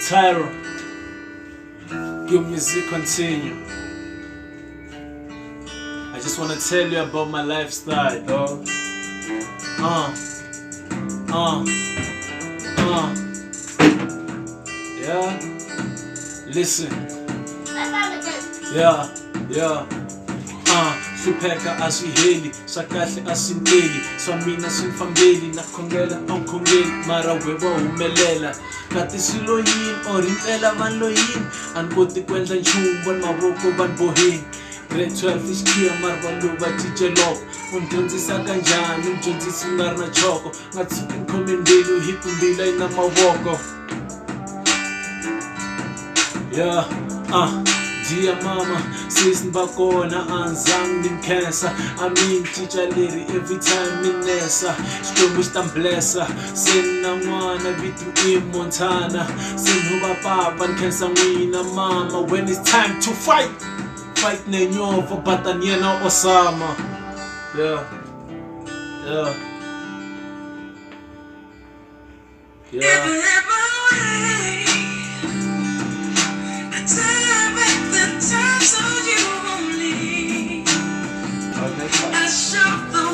Tyro, give music continue. I just wanna tell you about my lifestyle, dog. Yeah. Listen. Yeah. Hlupheka asiheli, swa kahle asinteli, swa mina swifambeli, na khongela ankhongeli, mara we va humelela. Kati swilo yini or impela van lo yini, a ni koti ku endla nchumu va ni mavoko va ni boheni. Grade 12 i xichiya mara vanhu va cince loko, u ni dyondzisa kanjhani, u ni dyondzisi u nga ri na choko, nga tshuki ni khome mbilu hi ku mbila yi na mavoko. Yeah, dear mama, since bakona anzangi nimkhensa, I mean teacher lady every time minesa, Xikwembu xi ta ni blessa, se ni na n'wana vito i Montana, se ni huva papa ni khensa n'wina mama, when it's time to fight nenyova but ni yena Osama. Yeah. I shot the